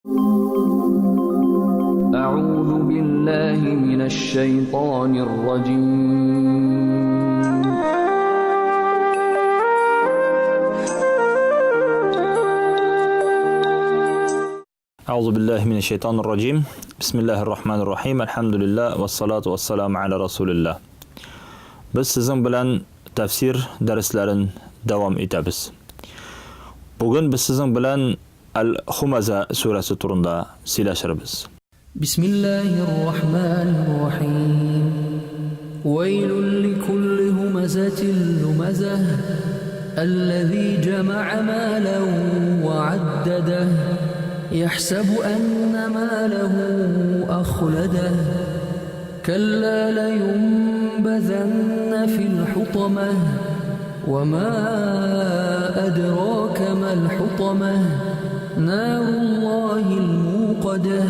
أعوذ بالله من الشيطان الرجيم أعوذ بالله من الشيطان الرجيم بسم الله الرحمن الرحيم الحمد لله والصلاة والسلام على رسول الله. Biz sizin bilen tefsir derslerin devam etemiz. Bugün biz sizin bilen El-Humaza suresi turunda sileşiriz. Bismillahirrahmanirrahim. Veylun likulli humazatin lumazah. الذي جمع مالا وعدده يحسب أن ماله أخلده كلا لينبذن في الحطمة وما أدراك ما الحطمة نار الله الموقدة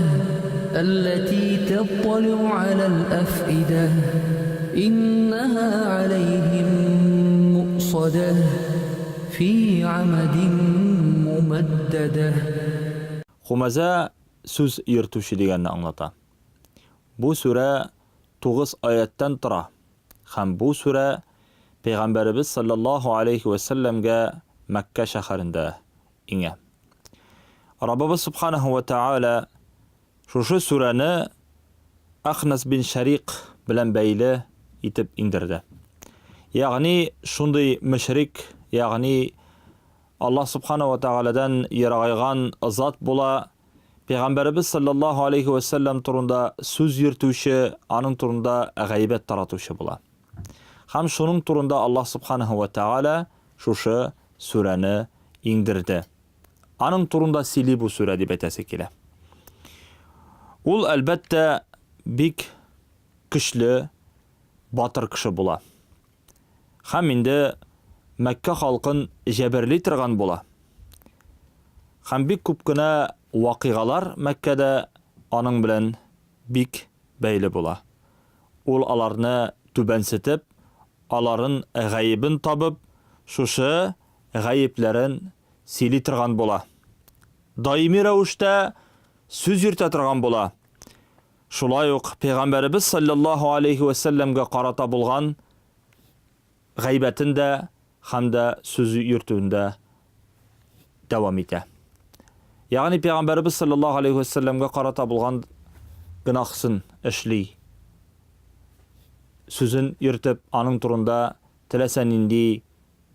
التي تطلع على الأفئدة إنها عليهم مؤصدة في عمد ممددة. Humaza söz yırtuşu deganni anlata. Bu sure 9 ayetten tura. Ham bu sure Peygamberimiz sallallahu aleyhi ve sellemge Mekke şehrinde ine. Rabbimiz subhanahu ve taala şu sureni Akhnas bin Şarik bilen beyli itip indirdi. Yani şunday müşrik, yani Allah subhanahu ve ta'aladan yaraygan zat bula, Peygamberimiz sallallahu aleyhi ve sellem turunda söz yırtuşu, anın turunda gaybet taratuşu bula. Ham şunun turunda Allah subhanahu ve ta'ala şu sureni indirdi. Anın turunda sili bu sure dip etesikile. Ul elbette bik kişli, batır kişi bula. Ham indi Mekke halkın jeberli tirgan bula. Ham bik kupkuna vaqigalar Mekke'de anın bilen bik beyli bula. Ul alarını tübensitip, aların gayibin tabıp, şuşu gayiplerin sili tirgan bula. Daimi ravuşta söz yürtetirgan bula. Şulay yok Peygamberimiz sallallahu aleyhi ve sellemge qarata bulgan gaybetinde hamda sözü yürtüğünde devam ete. Yani Peygamberimiz sallallahu aleyhi ve sellemge qarata bulgan günahsın eşli. Sözün yürtüp anın turunda tilesen indi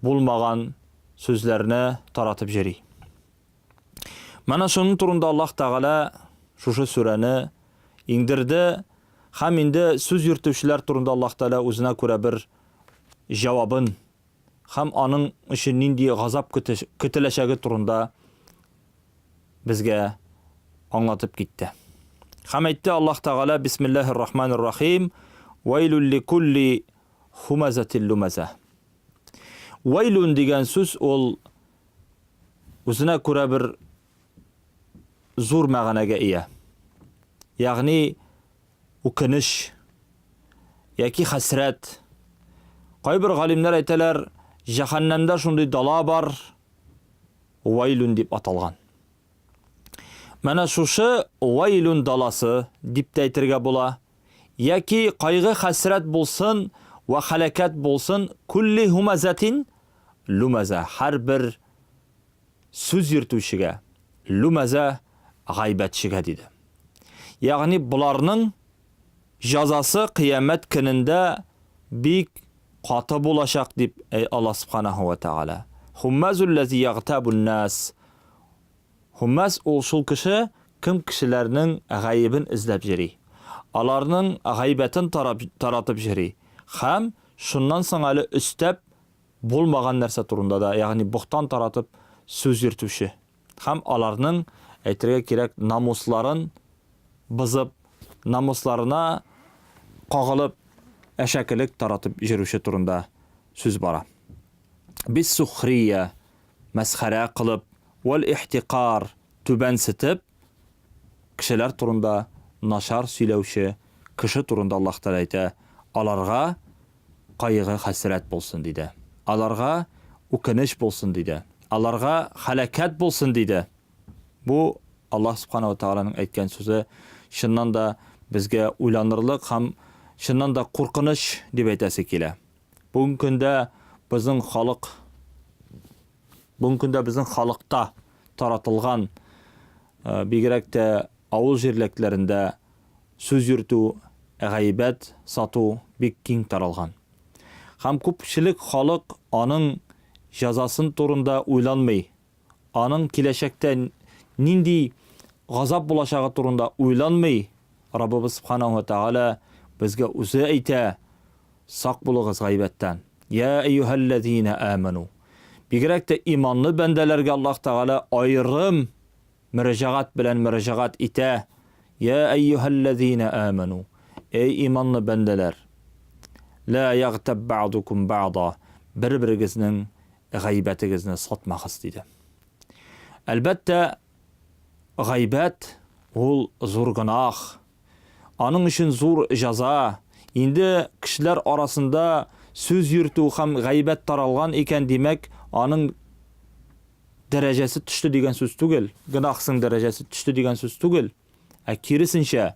bulmagan sözlerini taratıp jeri. Mana şunun turunda Allah Teala şu sureni indirdi. Ham indi söz yürtüşler turunda Allah Teala özüne göre bir cevabın, ham anın işin nindi gazap kütüleşegi turunda bizge anlatıp gitti. Ham etti Allah Teala Bismillahirrahmanirrahim. Veylun likulli humazatin lumazah. Veylun degan söz ol özüne göre bir zor ma'naga ega. Yani ukinish yoki hasrat. Qaybir galimler aytalar, cehennemde şunday dala bar, vaylun dip atalgan. Mana şuşu vaylun dalası dip aytirga bola. Yoki qaygı hasrat bolsun ve halakat bolsun, kulli humazatin lumaza. Har bir söz yürtüşüge, lumaza gaybetçiga dedi. Yani bularının cazası kıyamet gününde bik qatı bulaşaq dip Allah subhanahu ve ta'ala. Hummazul lezi yagtabun nas. Hummaz ol şul kişi kim kişilerinin gaybin izlep jeri. Alarının gaybetin taratıp jeri. Ham şundan soňaly üstep bulmagan nerse turunda da, yani buhtan taratıp söz yürtüşü. Ham alarının aytırga kerek namusların bızıp, namuslarına qagılıp, eşekilik taratıp jirüşü turunda söz bara. Biz suhriye, mezhara qılıp, vel ihtiqar tübensitip, kişiler turunda naşar süylevşi, kişi turunda Allah Teala ayta, alarga qaygı hasret bolsun dedi. Alarga ukinish bolsun dedi. Alarga halakat bolsun dedi. Bu Аллах Субханаху Тағаланың әйткән сүзе шыннан да безгә уйланырлык һәм шыннан да куркыныч дип әйтәсе килә. Бүгенге көндә безнең халыкта таратылган бигрәк тә авыл җирләкләрендә сүз йөртү, гайбәт сату бик киң таралган. Һәм күпчелек халык аның җәзасын турында уйланмый. Аның киләчәктә нинди газап булачагы турында уйланмый. Раббыбыз Субханаху Тағала безгә үзе әйтә: сак булыгыз гайбәттән. Я әйюһәлләзина аману. Бигрәк тә иманлы бәндәләргә Аллаһ Тағала айрым мөрәҗәгать белән мөрәҗәгать итә. Я әйюһәлләзина аману. Эй иманлы бәндәләр. Ла ягтаб баъдукум баъда. Бер-берегезнең гайбәтегезне сатмагыз диде. Әлбәттә, гайбәт ул зур гынах. Аның өчен зур җәза. Инде кешеләр арасында сүз йөртү һәм гайбәт таралган икән, димәк, аның дәрәҗәсе төште дигән сүз түгел. Гынахның дәрәҗәсе төште дигән сүз түгел. Киресенчә,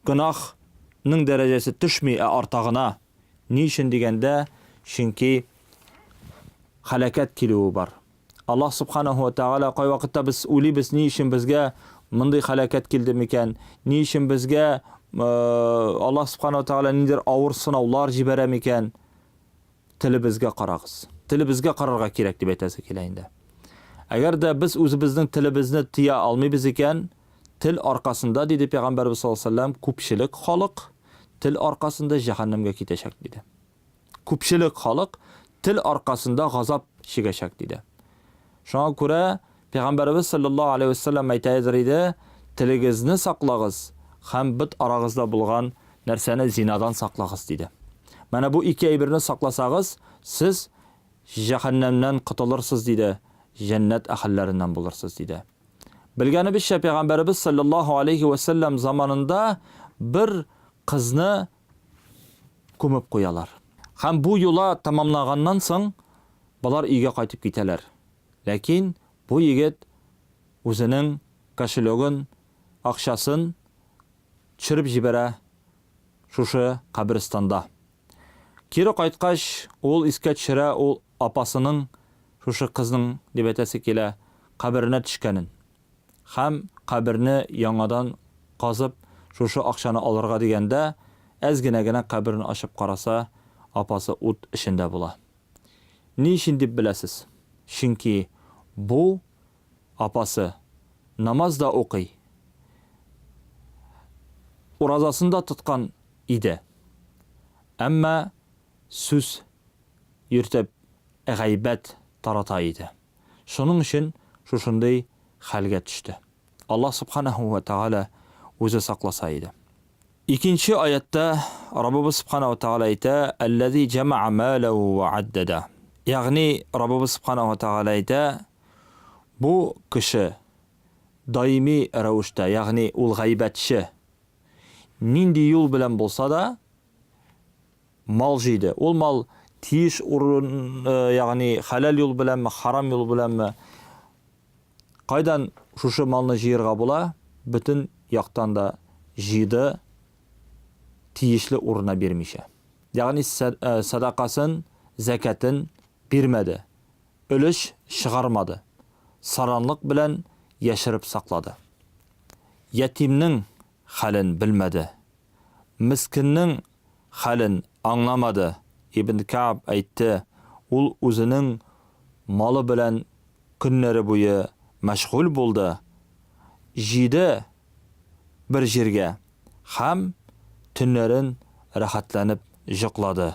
гынахның дәрәҗәсе төшми, артагына. Ни өчен дигәндә, чөнки халакат килүе бар. Аллаһ Субханаху Тағала кай вакытта без уйлыйбыз, ни өчен безгә мондый халакат килде микән? Ни өчен безгә Аллаһ Субханаху Тағала ниндидер авыр сынаулар җибәрә микән? Телебезгә карагыз. Телебезгә карарга кирәк дип әйтәсе килә инде. Әгәр дә без үзебезнең телебезне тыя алмыйбыз икән, тел аркасында, диде Пәйгамбәрбез саллаллаһу алейһи ва саллям, күпчелек халык тел аркасында җәһәннәмгә китәчәк диде. Күпчелек халык тел аркасында газап чигәчәк диде. Шуңа күрә Пәйгамбәрбез саллаллаһу алейһи ва саллям әйтәдер иде: телегезне саклагыз һәм бит арагызда булган нәрсәне зинадан саклагыз диде. Менә бу ике әйберне сакласагыз, сез җәһәннәмнән котылырсыз диде, җәннәт әһелләреннән булырсыз диде. Белгәнебезчә, Пәйгамбәрбез саллаллаһу алейһи ва саллям заманында бер кызны күмеп куялар. Һәм бу юла тамамлаганнан соң балар өйгә кайтып китәләр. Ләкин бу егет үзенең кошелегын, акчасын төшереп җибәрә шушы каберстанда. Кире кайткач, ул искә төшерә, ул апасының, шушы кызның дип әйтәсе килә, каберенә төшкәнен. Һәм каберне яңадан казып, шушы акчаны алырга дигәндә, әз генә каберне ачып караса, апасы ут эчендә була. Ни өчен дип беләсез? Чөнки бу апасы намазда укый, уразасында тоткан иде. Әмма сүз йөртеп гайбәт тарата иде. Шуның өчен шушындый хәлгә төште. Аллаһ Субханаху ва Тағала үзе сакласа иде. Икенче аятта Раббыбыз Субханаху Тағала әйтә: "Аллази җама'a малаһу ва аддада." Ягъни Раббыбыз Субханаху Тағала әйтә: бу кеше даими рәвештә, ягъни ул гайбәтче, нинди юл белән булса да мал җыйды. Ул мал тиеш урын, ягъни халал юл беләнме, харам юл беләнме, кайдан шушы малны җыярга була, бөтен яктан да җыйды, тиешле урына бирмичә. Ягъни садакасын, закатын бирмәде, өлеш чыгармады, саранлык белән яшереп саклады. Ятимнең хәлен белмәде, мискиннең хәлен аңламады. Ибн Каб әйтте, ул үзенең малы белән көннәре буе мәшгуль булды, җыйды бер җиргә һәм төннәрен рәхәтләнеп җоклады.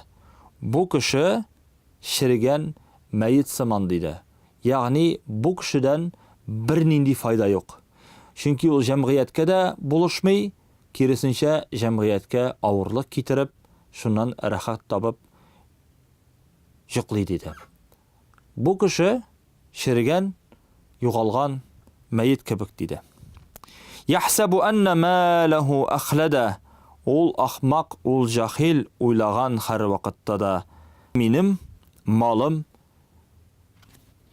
Бу кеше ширгән мәйет сыман диде. Ягъни бу кешедән бер нинди файда юк. Чөнки ул җәмгыятькә дә булышмый, киресенчә җәмгыятькә авырлык китереп, шуннан рәхәт табып җоклый диде. Бу кеше ширгән, югалган мәйет кебек диде. Яхсабу анна малаху ахлада. Ул ахмак, ул җахил уйлаган һәр вакытта да минем малым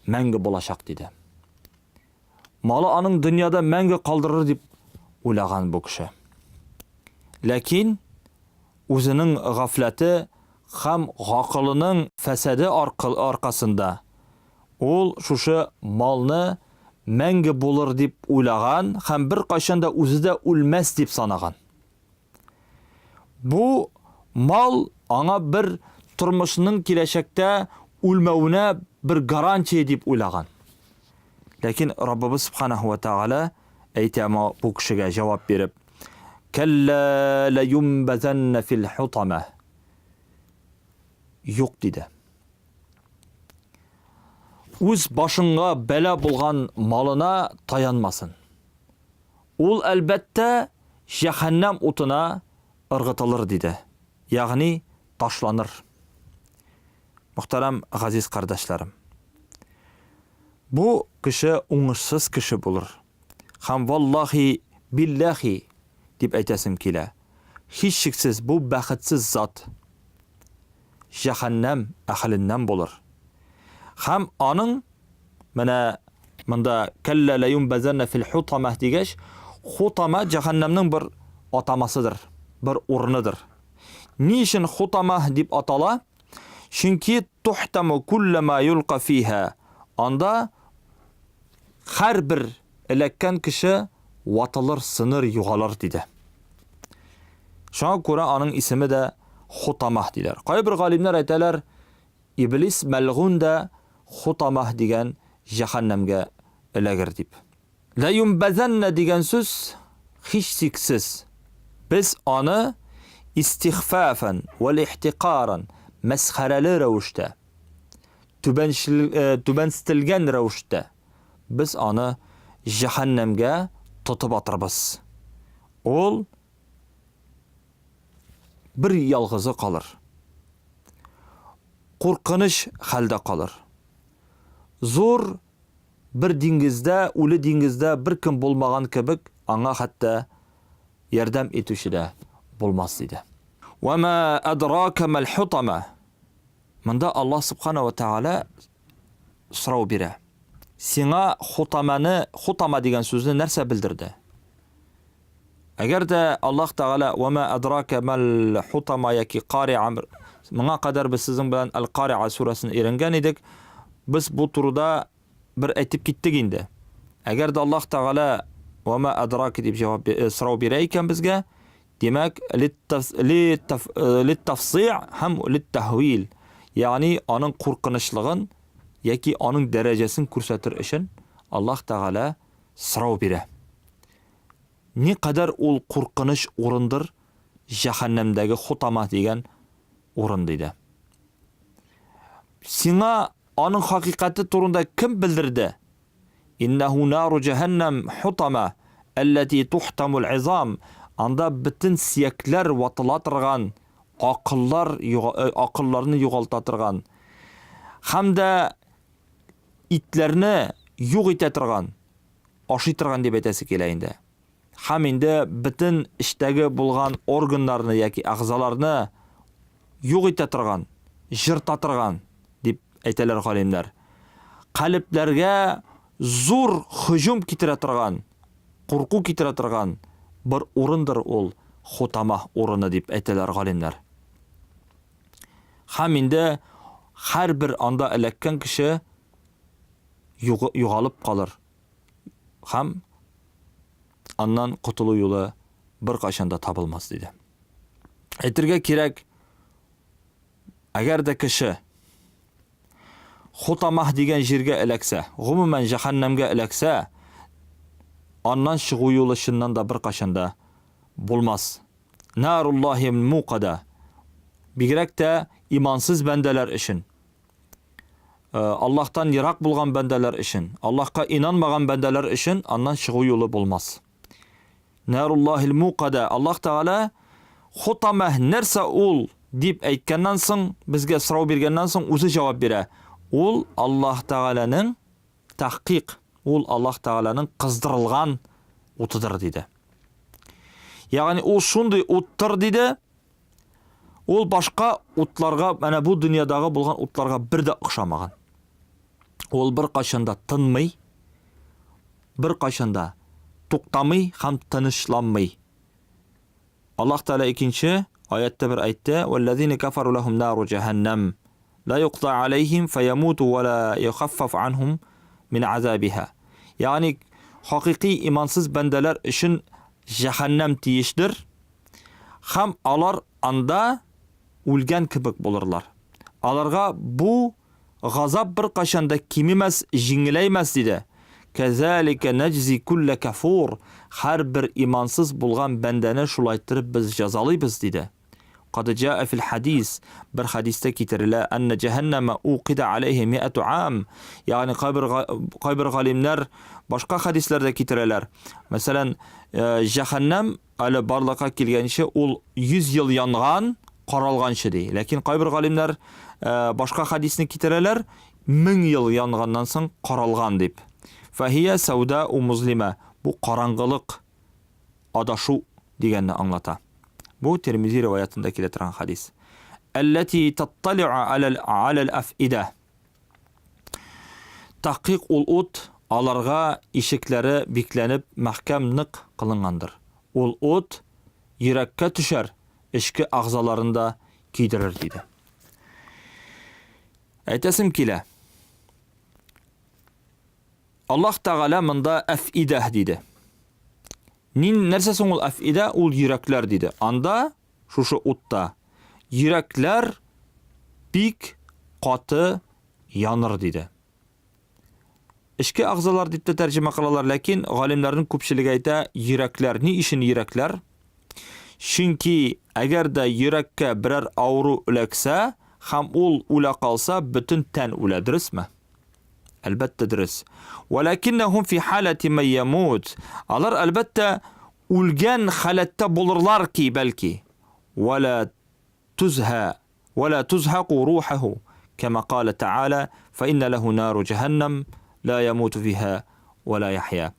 мәңге булачак диде. Малы аның дөньяда мәңге калдырыр дип уйлаган бу кеше. Ләкин үзенең гафләте һәм гакылының фәсаде аркасында ул шушы малны мәңге булыр дип уйлаган һәм бер кайчан да үзе дә үлмәс дип санаган. Бу мал аңа бер тормышының киләчәктә үлмәүенә бер гарантия дип уйлаган. Ләкин Раббыбыз Субханаһу ва Тааля әйтә бу кешегә җавап биреп: "Калла ла юмбазанна фил хутама." Юк диде. Үз башыңга бәла булган малына таянмасын. Ул әлбәттә җәһәннәм утына ыргытылыр диде. Ягъни ташланыр. Мөхтәрәм газиз кардәшләрем. Бу кеше уңышсыз кеше булыр. Һәм валлаһи биллаһи дип әйтәсем килә. Һич шиксез бу бәхетсез зат җәһәннәм әһленнән булыр. Һәм аның менә монда калла ла юмбазанна фил хутама дигәч, хутама җәһәннәмнең бер атамасыдыр, бер урыныдыр. Ни өчен хутама дип атала? Чөнки тухтаму куллама юлqa фиha. Анда һәр бер эләккән кеше ватылыр, сыныр, югалыр диде. Шуңа күрә аның исеме дә хутама диләр. Кайбер галимнәр әйтәләр, Иблис мәлгун да хутама дигән җәһәннәмгә эләгер дип. Ла юмбазанна дигән сүз һич сиксез. Без аны истихфафан вал ихтиқаран мәсхәрәле рәвештә, түбәнсетелгән рәвештә без аны җәһәннәмгә тотып атырбыз. Ул бер ялгызы калыр. Куркыныч хәлдә калыр. Зур бер диңгездә, үле диңгездә бер кем булмаган кебек, аңа хәтта ярдәм итүче дә булмас диде. Ва ма адрака мал хутама. Монда Аллаһ Субханаһу ва Тааля сорау бирә. Сиңа хутама дигән сүзне нәрсә белдерде? Әгәр дә Аллаһ Тааля ва ма адрака мал хутама яки қари'a, моңа кадәр без сезнең белән Ал-Қари'a сүрәсен өйрәнгән идек, без бу турыда бер әйтеп киттек инде. Әгәр дә Аллаһ Тааля ва ма адрака дип җавап сорау бирә икән безгә, демәк лит-тафси'ь һәм лит-тәһвил, ягъни аның куркынычлыгын яки аның дәрәҗәсен күрсәтер өчен Аллаһ Тааля сорау бирә. Ни кадәр ул куркыныч урындыр җәһәннәмдәге хутама дигән урын диде. Сиңа аның хакыйкаты турында кем белдерде? Иннаху нару җәһәннәм хутама аллати тухтаму al-'изам. Анда бөтен сиякләр ватыла торган, акылларны югалта торган, һәм дә итләрне юк итә торган, ашый торган дип әйтәсе килә инде. Һәм инде бөтен эштәге булган органнарны яки агъзаларны юк итә торган, җырта торган дип әйтәләр галимнәр. Калебләргә зур һөҗүм китерә торган, курку китерә торган bir урындыр ул хутама урыны дип әйтәләр галимнәр. Һәм инде һәрбер анда эләккән кеше югалып калыр. Һәм аннан кутылу юлы бер кайчан да табылмас диде. Әйтергә кирәк, әгәр дә кеше хутама дигән җиргә эләксә, гомумән җәһәннәмгә эләксә, аннан чыгу юлы чыннан да бер кайчан да булмас. Наруллаһи муқада. Бигрәк тә имансыз бәндәләр өчен, Аллаһтан ерак булган бәндәләр өчен, Аллаһка инанмаган бәндәләр өчен аннан чыгу юлы булмас. Наруллаһи муқада. Аллаһ Тааля хутама нәрсә ул дип әйткәннән соң, безгә сорау биргәннән соң үзе җавап бирә. Ул Аллаһ Тааляның тахқиқ, ул Аллаһ Тааляның кыздырылган утыдыр диде. Ягъни ул шундый уттыр диде. Ул башка утларга, менә бу дөньядагы булган утларга бер дә охшамаган. Ул бер кашында тынмый, bir qachanda to'xtamay ham tinchlanmay. Alloh taolo ikinchi oyatda bir aytdi: "Vallazina kafaru lahum naru jahannam la yuqda alayhim fayamutu va la yukhaffaf anhum min azabiha." Ya'ni haqiqiy imonsiz bandalar uchun jahannam tiyishdir. Ham ular anda o'lgan kibik bo'lurlar. Ularga bu g'azab bir qachanda kimimas, jinglaymas dedi. Kazalika najzi kulla kafur. Har bir imonsiz bo'lgan bandani shulaytirib biz jazolaymiz dedi. Qad jaa fil hadis, bir hadisda keltiriladi, anna jahannama uqida alayhi 100 am. Ya'ni qaybir g'alimlar boshqa hadislarda keltiradilar. Masalan, jahannam ali barliqqa kelganicha ul 100 yil yongan, qaralgancha deydi. Lekin qaybir g'alimlar boshqa hadisni keltiradilar, 1000 yil yongandan so'ng qaralgan deb. Fahiya sauda u muzlima. Bu qorong'ilik, adashu deganni anglatadi. Bu Tirmizi rivoyatida keltirilgan hadis. Allati tattali'u ala al-af'ida. Tahqiq ul-ut alarga eshiklari beklanib mahkam niq qilingandir. Ul-ut yurakka tushar, ichki a'zolarida kiydirir dedi. Aytasim kela. Allah Taala mında af'ida dedi. Nersa so'ng ul af'ida? Ul yuraklar dedi. Anda şu utda yuraklar bik qoti yanır dedi. Ichki a'zolar deb tarjima qiladilar, lekin g'olimlarning ko'pchiligi ayta yuraklar. Ni ishin yuraklar? Chunki agarda yurakka biror avru ulaksa, ham ul ula qolsa butun tan uladirmi? Albatta diris. Walakinnahum fi halati man yamut. Alar albatta ulgan holatda bo'lurlarki balki. Wala tuzhaqu ruhuhu kama qala ta'ala fa inna lahu naru jahannam la yamutu fiha wa la yahya.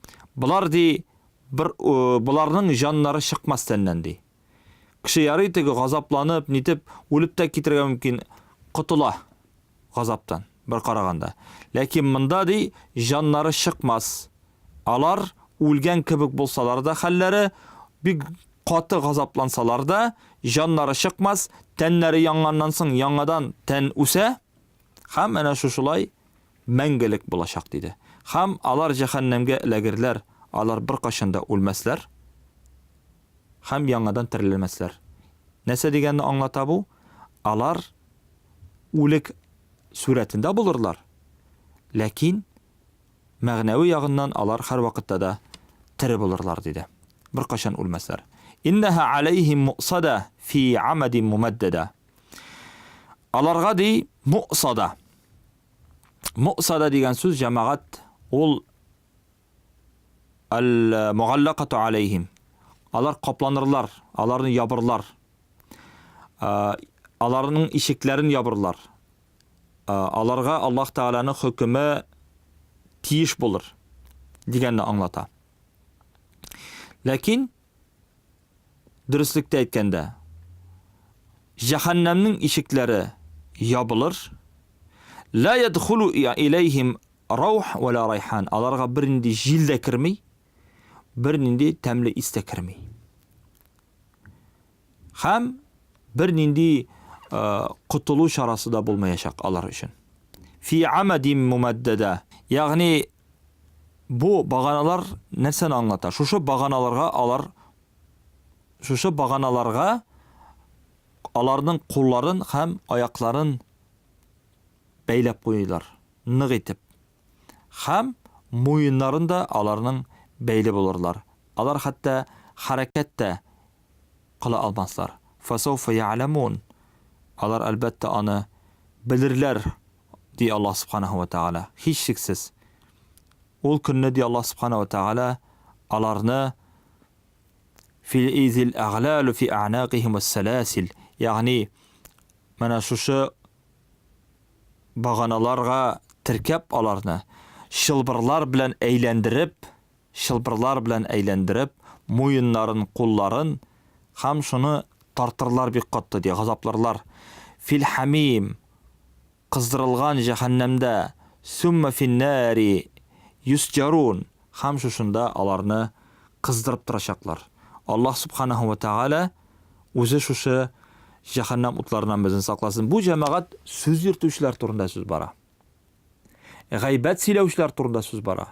Bularning jonlari chiqmasdan di. Kishi yaritiga g'azablanib, nitib o'libda ketirgan mumkin, qutula g'azabdan bir qaraganda. Lekin bunda di jonlari chiqmas. Alar o'lgan kibik bo'lsalarda, hallari bir qoti g'azablansalarda jonlari chiqmas, tanlari yongandan so'ng yangadan tan o'sa, ham ana shulay mangilik bo'lashaq dedi. Ham alar jahannamga ilagirlar, alar bir qachanda o'lmaslar, ham yangadan tirilmaslar. Nasa deganni anglata bu? Alar o'lik suratında bulurlar. Lakin ma'naviy yog'indan alar har vaqtda da tiri bulurlar dedi. Bir qachon o'lmaslar. Innaha alayhim mu'sada fi amadin mumaddada. Alarga di mu'sada. Mu'sada degan so'z jamoat ul al-mughallaqatu alayhim. Alar qoplanırlar, alarni yopirlar. Alarning eshiklarini yopirlar. Alarga Allah Taala'nın hükmü tiyiş bulur deganni anglata. Lakin dürüstlükte aytganda jahannamning eshiklari yopilir. La yadkhulu ilayhim ruh va la rayhan. Alarga birindi jilda kirmay, birindi tamli ista kirmay. Ham birindi qutuluş arasında bulmayacak alar için. Fi amadin mumaddada. Yani bu bağanalar nesini anlatar? Şu bağanalarga alar, şu bağanalarga alarning qo'llarin ham oyoqlarin beylab qo'ydilar, nıq etib. Ham mo'yinlarında alarning beyli bo'lurlar. Alar hatta harakatda qila olmaslar. Fasawfa ya'lamun. Alar albatta onu bilirler diye Allah subhanahu wa ta'ala. Hiç şüphesiz. Ol kunni diye Allah subhanahu wa ta'ala alarni fil izil aghlalu fi a'naqihim was salasil. Yani mana şu bağanalarga tirkab alarni shilbirlar bilan eylendirib, mo'yinlarin, qo'llarin ham shuni tartırlar bir qatdı diye gazaplarlar. Fil hamim qızdırılgan cehennemde sümme fin nari yuscarun. ham shunda alарны кыздырып торачаклар. Аллаһ субханаһу ва тааля үзе шушы jahannam utlaridan bizni saqlasin. Bu jamoat so'z yurtuvchilar turida so'z bora. G'aybat siylashlar turida so'z bora.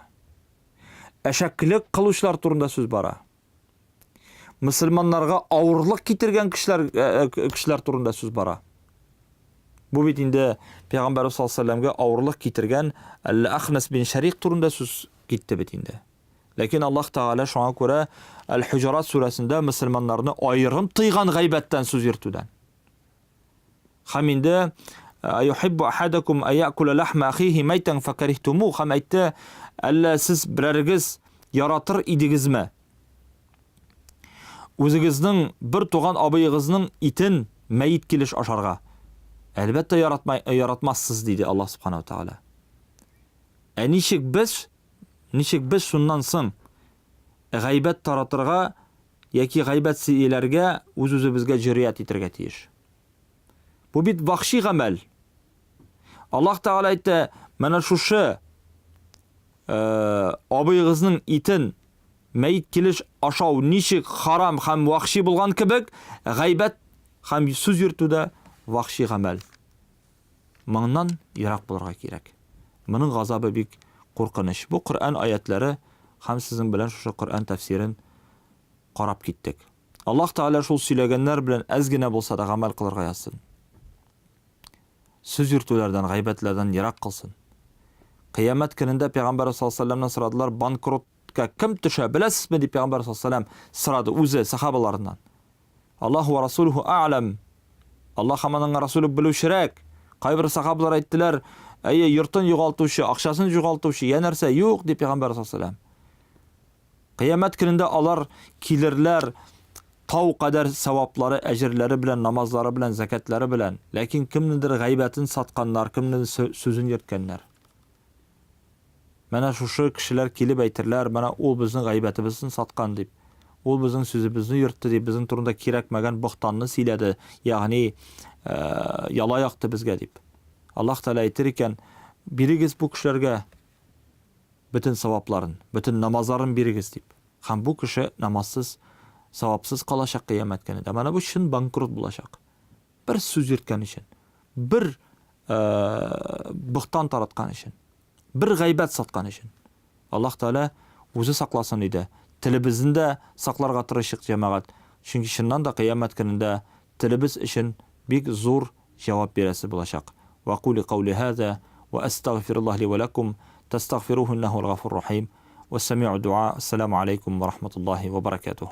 Ashakkilik qiluvchilar turida so'z bora. Musulmonlarga og'irlik keltirgan kishilar turida so'z bora. Bu bit endi Payg'ambar sollallohu alayhi vasallamga og'irlik keltirgan Al-Akhnas bin Shariq turida so'z ketdi bit endi. Lekin Alloh taolo shunga ko'ra Al-Hujurat surasida musulmonlarni ayrim tiygan g'aybatdan so'z yurtuvdan. Ham endi ayuhibbu ahadakum ayakula lahma akhihi maytan fakarihtumu ham aytdi, alla siz birarigiz yaratir idingizmi? O'zingizning bir tug'an obiyingizning itin mayit kelish asharga. Albatta yaratmassiz deydi Alloh subhanahu va taolo. Nishik biz shundan so'ng g'aybat taratirga yoki g'aybat siylarga o'z-o'zimizga juriyat etirga teyish. Bu bit vahşi amal. Alloh taolo aytdi, mana shushi obiyingizning itin mayit kelish ashov nishik haram ham vahşi bo'lgan kibik g'aybat ham so'z yurtuvda vahşi amal. Mingdan yiroq bo'lirga kerak. Buning g'azobi bek qo'rqinish. Bu Qur'on oyatlari ham sizin bilan shu Qur'on tafsirin qarab ketdik. Alloh taolo shu siylaganlar bilan azgina bo'lsa da amal qilirga yazsin. So'z yurtuvlardan, g'aybatlardan yiroq qilsin. Qiyomat kunida Payg'ambar sollallohu alayhi vasallamdan so'radilar, bankrotga kim tusha bilasizmi deb Payg'ambar sollallohu alayhi vasallam so'radi o'zi sahobalaridan. Alloh va rasuluhu a'lam. Alloh hamaning rasuli biluvchiroq. Qaybir sahobalar aytdilar, "Ey yurtini yo'qoltuvchi, aqshasini yo'qoltuvchi, ya narsa yo'q" deb Payg'ambar sollallohu alayhi vasallam. Qiyomat kunida ular kelirlar tav qadar savoblari, ajrlari bilan, namozlari bilan, zakatlari bilan, lekin kimnidir g'aybatini sotganlar, kimnidir so'zini yirtganlar. Mana shu kishilar kelib aytirlar, mana u bizning g'aybatimizni sotgan deb, u bizning so'zimizni yirtdi deb, bizning turunda kerakmagan bo'xtonni siyladi, ya'ni yaloyoqdi bizga deb. Alloh taolo aytar ekan, birigiz bu kishilarga bütün savoblarini, bütün namozlarini birigiz deb. Ham bu kishi namozsiz, savobsiz qolashaq qiyomat kunida. Mana bu shin bankrot bo'lashaq. Bir so'z yirtgan uchun, bir bo'xton taratgan uchun, bir g'aybat sotgan uchun. Alloh taolo o'zi saqlasin dedi. Tilimizni de saqlarga tirishib jamoat. Chunki shundan da qiyomat kunida tilimiz uchun bek zo'r javob berasi bo'lashaq. Va quli qawli hada va astaghfirullah li va lakum tastaghfiruhu innahu al-ghafurur rahim. والسميع الدعاء. السلام عليكم ورحمة الله وبركاته.